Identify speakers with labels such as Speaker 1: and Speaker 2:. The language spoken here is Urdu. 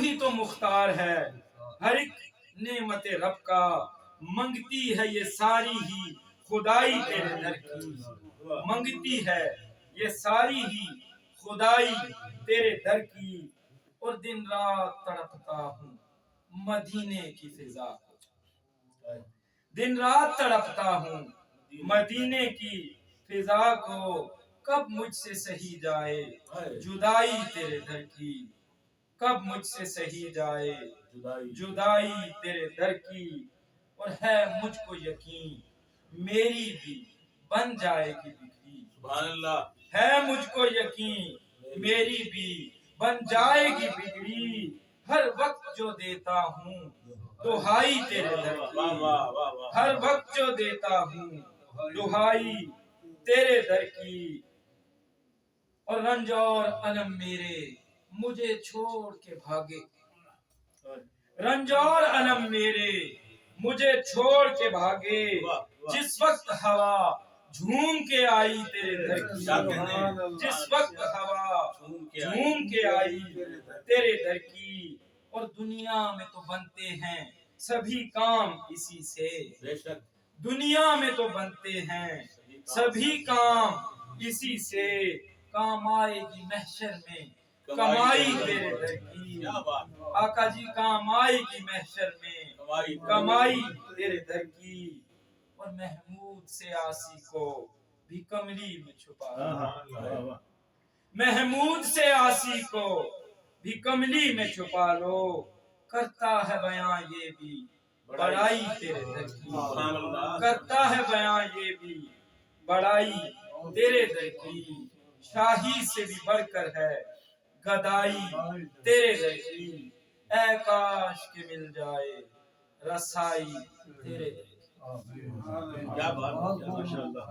Speaker 1: وہی تو مختار ہے ہر ایک نعمت رب کا، منگتی ہے یہ ساری ہی خدائی تیرے در کی، منگتی ہے یہ ساری ہی خدائی تیرے در کی، اور دن رات تڑپتا ہوں مدینے کی فضا کو، دن رات تڑپتا ہوں مدینے کی فضا کو، کب مجھ سے سہی جائے جدائی تیرے در کی، کب مجھ سے سہی جائے جدائی تیرے در کی، اور ہے مجھ کو یقین میری بھی بن جائے گی بگڑی،
Speaker 2: سبحان اللہ،
Speaker 1: ہے مجھ کو یقین میری بھی بن جائے گی بگڑی، ہر وقت جو دیتا ہوں دہائی تیرے در کی، ہر وقت جو دیتا ہوں دہائی تیرے در کی، اور رنج اور الم میرے مجھے چھوڑ کے بھاگے، رنج اور الم میرے مجھے چھوڑ کے بھاگے، جس وقت ہوا جھوم کے آئی تیرے در کی، جس وقت ہوا جھوم کے آئی تیرے در کی، اور دنیا میں تو بنتے ہیں سبھی کام اسی سے، دنیا میں تو بنتے ہیں سبھی کام اسی سے، کام آئے گی محشر میں کمائی تیرے در کی، آقا جی کام آئے گی محشر میں کمائی تیرے در کی، اور محمود سے آسی کو بھی کملی میں چھپا لو، محمود سے آسی کو بھی کملی میں چھپا لو، کرتا ہے بیان یہ بھی بڑائی تیرے در کی، کرتا ہے بیان یہ بھی بڑائی تیرے در کی، شاہی سے بھی بڑھ کر ہے گدائی تیرے در کی، اے کاش کے مل جائے رسائی تیرے در کی۔
Speaker 2: کیا بات ہے، ماشاءاللہ۔